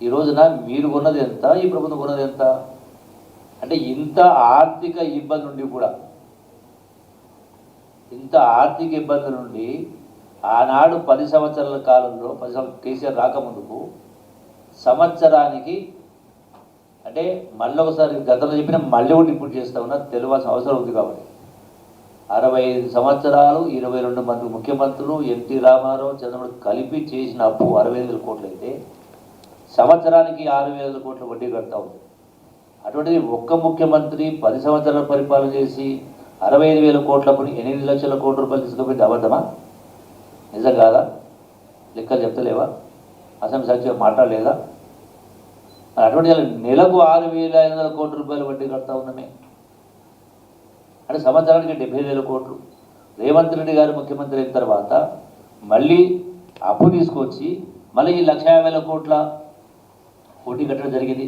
ఈ రోజున మీరు కొన్నది ఎంత, ఈ ప్రభుత్వం కొన్నది ఎంత? అంటే ఇంత ఆర్థిక ఇబ్బంది నుండి కూడా, ఇంత ఆర్థిక ఇబ్బంది నుండి ఆనాడు 10 సంవత్సరాల కాలంలో 10 సంవత్సరాలు కేసీఆర్ రాకముందుకు సంవత్సరానికి, అంటే మళ్ళీ ఒకసారి గతంలో చెప్పిన మళ్ళీ ఒకటి ఇప్పుడు చేస్తా ఉన్నా, తెలియాల్సిన అవసరం ఉంది కాబట్టి 65 సంవత్సరాలు 22 మంది ముఖ్యమంత్రులు ఎన్టీ రామారావు చంద్రబాబు కలిపి చేసిన అప్పు 65,000 కోట్లు అయితే సంవత్సరానికి 6,000 కోట్ల వడ్డీ కడతా ఉంది. అటువంటిది ఒక్క ముఖ్యమంత్రి 10 సంవత్సరాల పరిపాలన చేసి 65,000 కోట్లప్పుడు 8 లక్షల కోట్ల రూపాయలు తీసుకుపోయింది అబద్ధమా? నిజం కాదా? లెక్కలు చెప్తలేవా? అసెంబ్లీ సాక్షిగా మాట్లాడలేదా? అటువంటి నెలకు 6,500 కోట్ల రూపాయలు వడ్డీ కడతా ఉన్నామే. అంటే సంవత్సరానికి 70,000 కోట్లు. రేవంత్ రెడ్డి గారు ముఖ్యమంత్రి అయిన తర్వాత మళ్ళీ అప్పు తీసుకొచ్చి మళ్ళీ ఈ 1,50,000 కోట్ల వడ్డీ కట్టడం జరిగింది.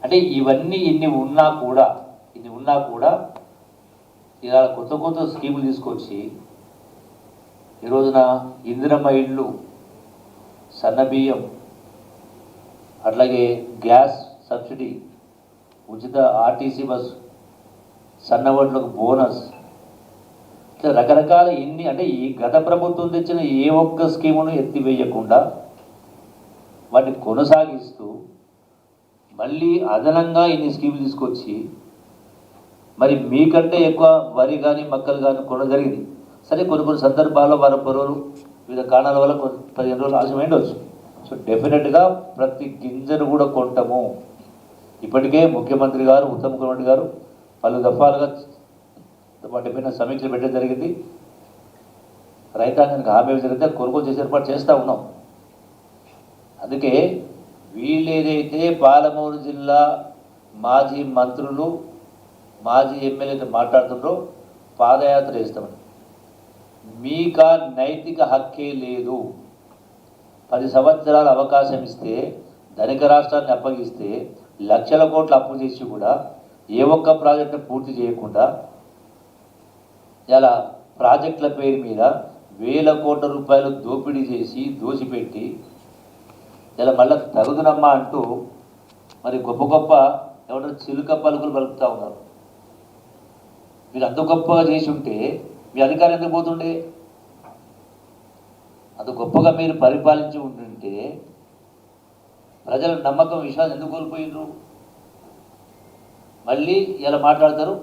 అంటే ఇవన్నీ ఇన్ని ఉన్నా కూడా ఇలా కొత్త కొత్త స్కీములు తీసుకొచ్చి ఈ రోజున ఇందిరమ్మ ఇళ్ళు, సన్నబియ్యం, అట్లాగే గ్యాస్ సబ్సిడీ, ఉచిత ఆర్టీసీ బస్సు, సన్నవడ్లకు బోనస్, ఇట్లా రకరకాల ఇన్ని, అంటే ఈ గత ప్రభుత్వం తెచ్చిన ఏ ఒక్క స్కీమును ఎత్తివేయకుండా వాటిని కొనసాగిస్తూ మళ్ళీ అదనంగా ఇన్ని స్కీములు తీసుకొచ్చి మరి మీకంటే ఎక్కువ వరి కానీ మక్కలు కానీ కొనడం జరిగింది. సరే, కొన్ని సందర్భాల్లో వారం రోజులు వివిధ కారణాల వల్ల 15 రోజులు ఆలస్యమైండవచ్చు. సో డెఫినెట్గా ప్రతి గింజను కూడా కొంటాము. ఇప్పటికే ముఖ్యమంత్రి గారు, ఉత్తమ్ కుమార్ రెడ్డి గారు పలు దఫాలుగా వాటిపైన సమీక్షలు పెట్టడం జరిగింది. రైతాంగానికి హామీ జరిగితే కొనుగోలు చేసే ఏర్పాటు చేస్తూ ఉన్నాం. అందుకే వీళ్ళేదైతే పాలమూరు జిల్లా మాజీ మంత్రులు, మాజీ ఎమ్మెల్యేతో మాట్లాడుతున్నారో పాదయాత్ర చేస్తామని, మీకా నైతిక హక్కే లేదు. 10 సంవత్సరాల అవకాశం ఇస్తే, ధనిక రాష్ట్రాన్ని అప్పగిస్తే, లక్షల కోట్ల అప్పు చేసి కూడా ఏ ఒక్క ప్రాజెక్టును పూర్తి చేయకుండా ఇలా ప్రాజెక్టుల పేరు మీద వేల కోట్ల రూపాయలు దోపిడీ చేసి దోచిపెట్టి ఇలా మళ్ళీ తగుదునమ్మా అంటూ మరి గొప్ప గొప్ప ఎవరైనా చిలుక పలుకులు పలుకుతూ ఉన్నారు. మీరు అంత గొప్పగా చేసి ఉంటే మీ అధికారం ఎందుకు పోతుండే? అంత గొప్పగా మీరు పరిపాలించి ఉంటుంటే ప్రజల నమ్మకం, విశ్వాసం ఎందుకు కోల్పోయినరు? మళ్ళీ ఇలా మాట్లాడతారు,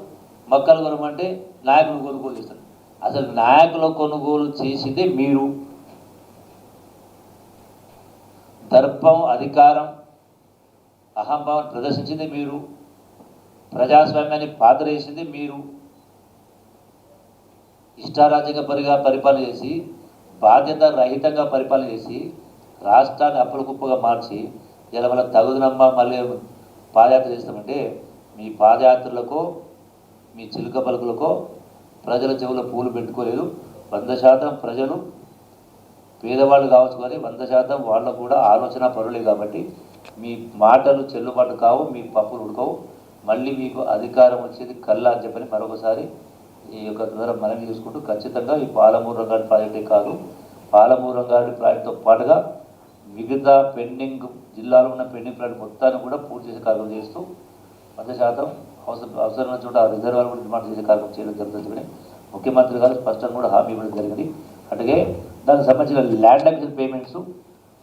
మక్కలు కొనమంటే నాయకులు కొనుగోలు చేస్తారు. అసలు నాయకుల కొనుగోలు చేసిందే మీరు. దర్పం, అధికారం, అహంభావం ప్రదర్శించింది మీరు. ప్రజాస్వామ్యాన్ని పాతరేసింది మీరు. ఇష్టారాజ్యంగా పరిపాలన చేసి, బాధ్యత రహితంగా పరిపాలన చేసి, రాష్ట్రాన్ని అప్పుల కుప్పగా మార్చి ఇలా మన తగుదనమ్మ మళ్ళీ పాదయాత్ర చేస్తామంటే మీ పాదయాత్రలకో మీ చిలుక పలుకులకో ప్రజల చెవుల పూలు పెట్టుకోలేదు. 100% ప్రజలు పేదవాళ్ళు కావచ్చు, కానీ 100% వాళ్ళకు కూడా ఆలోచన పరులే. కాబట్టి మీ మాటలు చెల్లుబాటు కావు, మీ పప్పులు ఉడకవు. మళ్ళీ మీకు అధికారం వచ్చేది కల్లా అని చెప్పని మరొకసారి ఈ యొక్క ద్వారా మనవి చేసుకుంటూ, ఖచ్చితంగా ఈ పాలమూరు రంగారెడ్డి ప్రాజెక్టే కాదు, పాలమూరు రంగారెడ్డి ప్రాజెక్టుతో పాటుగా మిగతా పెండింగ్ జిల్లాలో ఉన్న పెండింగ్ ప్రాజెక్ట్ మొత్తాన్ని కూడా పూర్తి చేసే కార్యక్రమం చేస్తూ 100% అవసరమైన చోట రిజర్వాయర్ కూడా నిర్మాణం చేసే కార్యక్రమం చేయడం జరుగుతుంది. ముఖ్యమంత్రి గారు స్పష్టంగా కూడా హామీ ఇవ్వడం జరిగింది. అట్లాగే దానికి సంబంధించిన ల్యాండ్ అక్విజిషన్ పేమెంట్స్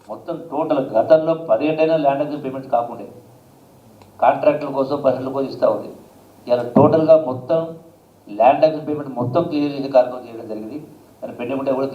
మొత్తం టోటల్ గతంలో 10 ఏళ్ళైనా ల్యాండ్ అక్విజిషన్ పేమెంట్స్ కాకుండా కాంట్రాక్టుల కోసం, పర్సెంట్ల కోసం ఇస్తూ ఉంది. ఇలా టోటల్గా మొత్తం ల్యాండ్ అక్విజిషన్ పేమెంట్ మొత్తం క్లియర్ చేసే కార్యక్రమం చేయడం జరిగింది. దాని పెండింగ్ ఉంటే కూడా